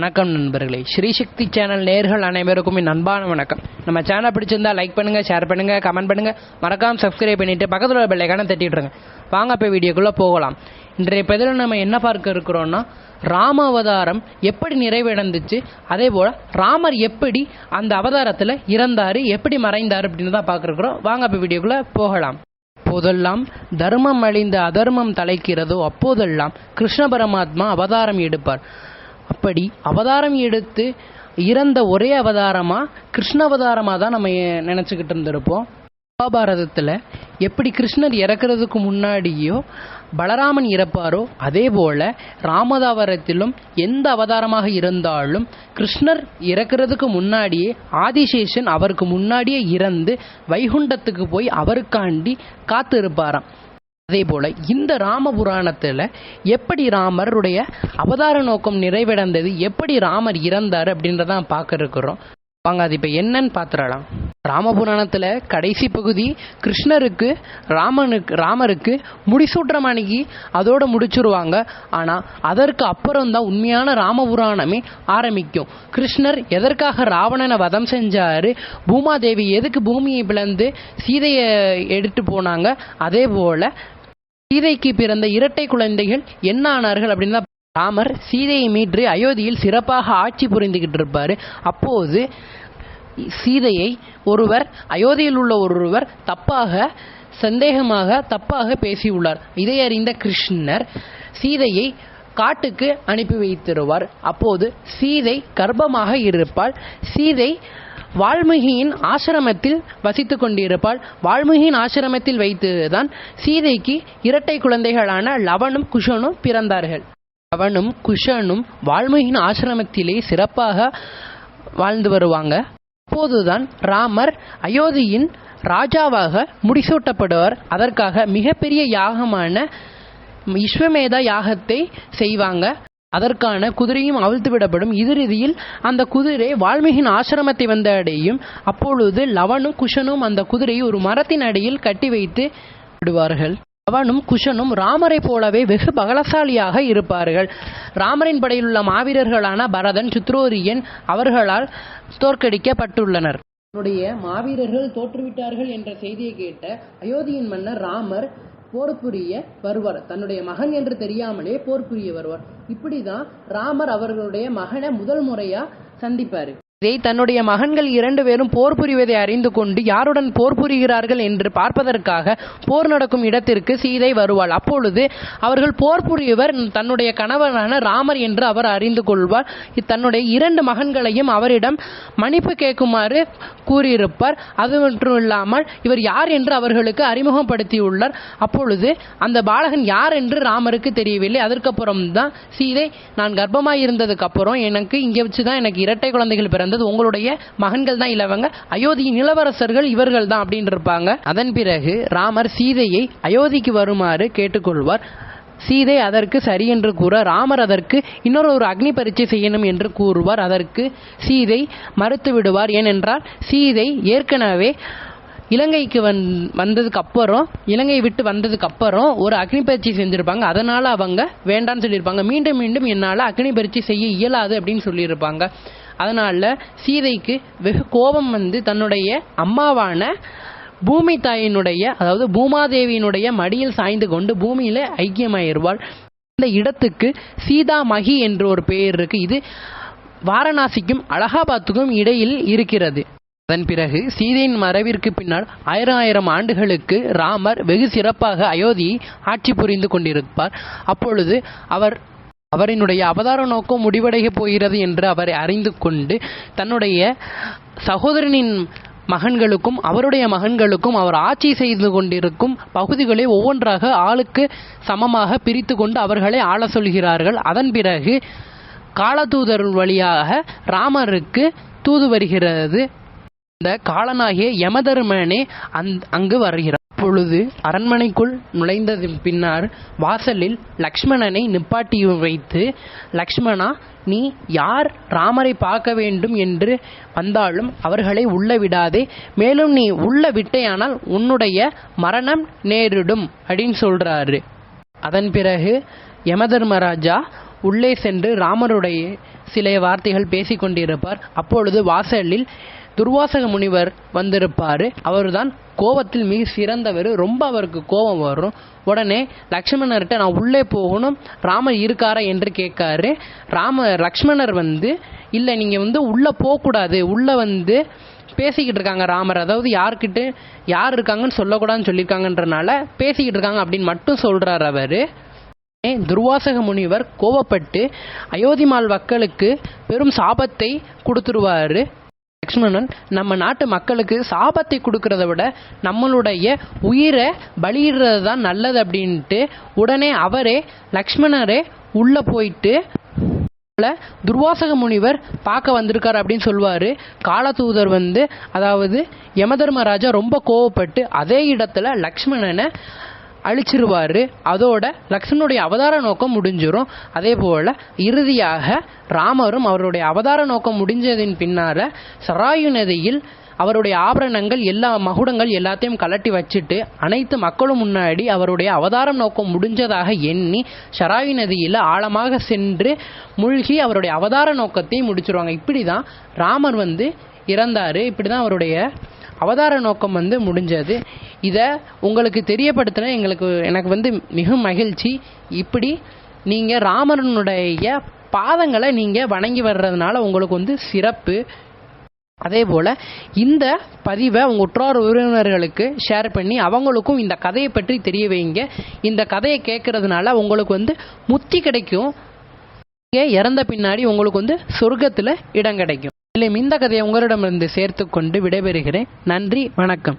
வணக்கம் நண்பர்களே, ஸ்ரீசக்தி சேனல் நேயர்கள் அனைவருக்கும் என் அன்பான வணக்கம். நம்ம சேனல் பிடிச்சிருந்தா லைக் பண்ணுங்க, ஷேர் பண்ணுங்க, கமெண்ட் பண்ணுங்க, மறக்காம சப்ஸ்கிரைப் பண்ணிட்டு பக்கத்தில் உள்ள பெல் ஐகானை தட்டிட்டுருங்க. வாங்க இப்போ வீடியோக்குள்ள போகலாம். இன்றைய பதிவில் நம்ம என்ன பார்க்க இருக்கிறோம்னா, ராம அவதாரம் எப்படி நிறைவடைந்துச்சு, அதே போல ராமர் எப்படி அந்த அவதாரத்தில் இறந்தாரு, எப்படி மறைந்தார் அப்படின்னு தான் பார்க்க இருக்கிறோம். வாங்க இப்போ வீடியோக்குள்ள போகலாம். அப்போதெல்லாம் தர்மம் அழிந்து அதர்மம் தலைக்கிறதோ அப்போதெல்லாம் கிருஷ்ண பரமாத்மா அவதாரம் எடுப்பார். அப்படி அவதாரம் எடுத்து இறந்த ஒரே அவதாரமா கிருஷ்ண அவதாரமாக தான் நம்ம நினச்சிக்கிட்டு இருந்திருப்போம். மகாபாரதத்தில் எப்படி கிருஷ்ணர் இறக்கிறதுக்கு முன்னாடியோ பலராமன் இறப்பாரோ அதே போல ராமதாவரத்திலும் எந்த அவதாரமாக இருந்தாலும் கிருஷ்ணர் இறக்கிறதுக்கு முன்னாடியே ஆதிசேஷன் அவருக்கு முன்னாடியே இறந்து வைகுண்டத்துக்கு போய் அவருக்காண்டி காத்து இருப்பாராம். அதே போல இந்த ராம புராணத்தில் எப்படி ராமருடைய அவதார நோக்கம் நிறைவடைந்தது, எப்படி ராமர் இறந்தார் அப்படின்றதான் பார்க்க இருக்கிறோம். வாங்க அது இப்போ என்னன்னு பார்த்துடலாம். ராமபுராணத்தில் கடைசி பகுதி கிருஷ்ணருக்கு ராமருக்கு முடிசூட்டுற மணிக்கு அதோட முடிச்சுருவாங்க. ஆனால் அதற்கு அப்புறம் தான் உண்மையான ராமபுராணமே ஆரம்பிக்கும். கிருஷ்ணர் எதற்காக ராவணனை வதம் செஞ்சார், பூமாதேவி எதுக்கு பூமியை பிளந்து சீதையை எடுத்து போனாங்க, அதே போல் சீதைக்கு பிறந்த இரட்டை குழந்தைகள் என்ன ஆனார்கள் அப்படின்னு தான். ராமர் சீதையை மீட்டு அயோத்தியில் சிறப்பாக ஆட்சி புரிந்துகிட்டு இருப்பார். அப்போது சீதையை ஒருவர் அயோத்தியில் உள்ள ஒருவர் தப்பாக பேசியுள்ளார். இதை அறிந்த கிருஷ்ணர் சீதையை காட்டுக்கு அனுப்பி வைத்திருவார். அப்போது சீதை கர்ப்பமாக இருப்பாள். சீதை வால்மீகியின் ஆசிரமத்தில் வசித்து கொண்டிருப்பாள். வால்மீகியின் ஆசிரமத்தில் வைத்துதான் சீதைக்கு இரட்டை குழந்தைகளான லவனும் குஷனும் பிறந்தார்கள். லவனும் குஷனும் வால்மீகியின் ஆசிரமத்திலே சிறப்பாக வாழ்ந்து வருவாங்க. அப்போதுதான் ராமர் அயோத்தியின் ராஜாவாக முடிசூட்டப்படுவார். அதற்காக மிகப்பெரிய யாகமான விஸ்வமேத யாகத்தை செய்வாங்க. அதற்கான குதிரையும் அவிழ்த்து விடப்படும். இறுதியில் அந்த குதிரை வால்மீகியின் ஆசிரமத்தை வந்து அடையும். அப்பொழுது லவனும் குஷனும் அந்த குதிரையை ஒரு மரத்தின் அடியில் கட்டி வைத்து விடுவார்கள். லவனும் குஷனும் ராமரை போலவே வெகு பலசாலியாக இருப்பார்கள். ராமரின் படையில் உள்ள மாவீரர்களான பரதன், சித்ரோரியன் அவர்களால் தோற்கடிக்கப்பட்டுள்ளனர். தன்னுடைய மாவீரர்கள் தோற்றுவிட்டார்கள் என்ற செய்தியை கேட்ட அயோத்தியின் மன்னர் ராமர் போர் புரிய வருவார். தன்னுடைய மகன் என்று தெரியாமலே போர் புரிய வருவார். இப்படிதான் ராமர் அவர்களுடைய மகனை முதல் முறையா சந்திப்பாரு. இதை தன்னுடைய மகன்கள் 2 பேரும் போர் புரிவதை அறிந்து கொண்டு யாருடன் போர் புரிகிறார்கள் என்று பார்ப்பதற்காக போர் நடக்கும் இடத்திற்கு சீதை வருவாள். அப்பொழுது அவர்கள் போர் புரியவர் தன்னுடைய கணவரான ராமர் என்று அவர் அறிந்து கொள்வார். தன்னுடைய 2 மகன்களையும் அவரிடம் மன்னிப்பு கேட்குமாறு கூறியிருப்பார். அது மட்டும் இல்லாமல் இவர் யார் என்று அவர்களுக்கு அறிமுகப்படுத்தியுள்ளார். அப்பொழுது அந்த பாலகன் யார் என்று ராமருக்கு தெரியவில்லை. அதற்கப்புறம் தான் சீதை, நான் கர்ப்பமாக இருந்ததுக்கு அப்புறம் எனக்கு இங்கே வச்சுதான் எனக்கு இரட்டை குழந்தைகள் பிறந்த, உங்களுடைய மகன்கள் தான் இளவங்க, அயோத்தியின் இளவரசர்கள் இவர்கள் தான் அப்படின்னு இருப்பாங்க. அதன் பிறகு ராமர் சீதையை அயோத்திக்கு வருமாறு கேட்டுக்கொள்வார். சீதை அதற்கு சரி என்று கூற ராமர் அதற்கு இன்னொரு அக்னி பரீட்சை செய்யணும் என்று கூறுவார். அதற்கு சீதை மறுத்து விடுவார். ஏனென்றால் சீதை ஏற்கனவே இலங்கைக்கு இலங்கை விட்டு வந்ததுக்கு அப்புறம் ஒரு அக்னி பரீட்சை செஞ்சிருப்பாங்க. அதனால அவங்க வேண்டான்னு சொல்லியிருப்பாங்க. மீண்டும் மீண்டும் என்னால் அக்னி பரீட்சை செய்ய இயலாது அப்படின்னு சொல்லியிருப்பாங்க. அதனால சீதைக்கு வெகு கோபம் வந்து தன்னுடைய அம்மாவான பூமி தாயினுடைய, அதாவது பூமாதேவியினுடைய மடியில் சாய்ந்து கொண்டு பூமியில ஐக்கியமாயிருவாள். இந்த இடத்துக்கு சீதாமகி என்ற ஒரு பெயர் இருக்கு. இது வாரணாசிக்கும் அலகாபாத்துக்கும் இடையில் இருக்கிறது. அதன் பிறகு சீதையின் மறைவிற்கு பின்னால் 1000 ஆண்டுகளுக்கு ராமர் வெகு சிறப்பாக அயோத்தியை ஆட்சி புரிந்து கொண்டிருப்பார். அப்பொழுது அவரினுடைய அவதார நோக்கம் முடிவடைய போகிறது என்று அவரை அறிந்து கொண்டு தன்னுடைய சகோதரனின் மகன்களுக்கும் அவருடைய மகன்களுக்கும் அவர் ஆட்சி செய்து கொண்டிருக்கும் பகுதிகளை ஒவ்வொன்றாக ஆளுக்கு சமமாக பிரித்து கொண்டு அவர்களை ஆள சொல்கிறார்கள். அதன் பிறகு காலதூதர் வழியாக ராமருக்கு தூது வருகிறது. இந்த காலனாகிய யமதர்மனே அங்கு வருகிறார். அப்பொழுது அரண்மனைக்குள் நுழைந்ததின் பின்னர் வாசலில் லக்ஷ்மணனை நிப்பாட்டி வைத்து, லக்ஷ்மணா, நீ யார் ராமரை பார்க்க வேண்டும் என்று வந்தாலும் அவர்களை உள்ள விடாதே, மேலும் நீ உள்ள விட்டையானால் உன்னுடைய மரணம் நேரிடும் அப்படின்னு சொல்றாரு. அதன் பிறகு யமதர்மராஜா உள்ளே சென்று ராமருடைய சில வார்த்தைகள் பேசிக் கொண்டிருப்பார். அப்பொழுது வாசலில் துர்வாசக முனிவர் வந்திருப்பார். அவர்தான் கோபத்தில் மிக சிறந்தவர். ரொம்ப அவருக்கு கோபம் வரும். உடனே லக்ஷ்மணர்கிட்ட நான் உள்ளே போகணும், ராமர் இருக்காரா என்று கேட்காரு. லக்ஷ்மணர் இல்லை நீங்கள் உள்ளே போகக்கூடாது, உள்ளே பேசிக்கிட்டு இருக்காங்க ராமர், அதாவது யார் இருக்காங்கன்னு சொல்லக்கூடாதுன்னு சொல்லியிருக்காங்கன்றனால பேசிக்கிட்டு இருக்காங்க அப்படின்னு மட்டும் சொல்கிறார் அவர். துர்வாசக முனிவர் கோபப்பட்டு அயோத்திமால் மக்களுக்கு பெரும் சாபத்தை கொடுத்துருவாரு. லக்ஷ்மணன் நம்ம நாட்டு மக்களுக்கு சாபத்தை கொடுக்கறத விட நம்மளுடைய உயிரை பலியிடுறது தான் நல்லது அப்படின்ட்டு உடனே அவரே லக்ஷ்மணரே உள்ள போயிட்டு துர்வாசக முனிவர் பார்க்க வந்திருக்காரு அப்படின்னு சொல்லுவார். காலதூதர் அதாவது யமதர்மராஜா ரொம்ப கோவப்பட்டு அதே இடத்துல லக்ஷ்மணனை அழிச்சிருவார். அதோட லக்ஷ்மணனுடைய அவதார நோக்கம் முடிஞ்சிடும். அதே போல் இறுதியாக ராமரும் அவருடைய அவதார நோக்கம் முடிஞ்சதின் பின்னால் சராயு நதியில் அவருடைய ஆபரணங்கள் எல்லா மகுடங்கள் எல்லாத்தையும் கலட்டி வச்சுட்டு அனைத்து மக்களும் முன்னாடி அவருடைய அவதாரம் நோக்கம் முடிஞ்சதாக எண்ணி சராயு நதியில் ஆழமாக சென்று மூழ்கி அவருடைய அவதார நோக்கத்தை முடிச்சிருவாங்க. இப்படி தான் ராமர் இறந்தார். இப்படி தான் அவருடைய அவதார நோக்கம் முடிஞ்சது. இதை உங்களுக்கு தெரியப்படுத்தின எனக்கு மிக மகிழ்ச்சி. இப்படி நீங்கள் ராமனுடைய பாதங்களை நீங்கள் வணங்கி வர்றதுனால உங்களுக்கு சிறப்பு. அதே போல் இந்த பதிவை உங்கள் உற்றார் உறவினர்களுக்கு ஷேர் பண்ணி அவங்களுக்கும் இந்த கதையை பற்றி தெரிய வைங்க. இந்த கதையை கேட்கறதுனால உங்களுக்கு முக்தி கிடைக்கும். இறந்த பின்னாடி உங்களுக்கு சொர்க்கத்தில் இடம் கிடைக்கும். இல்லை இந்த கதையை உங்களிடமிருந்து சேர்த்து கொண்டு விடைபெறுகிறேன். நன்றி, வணக்கம்.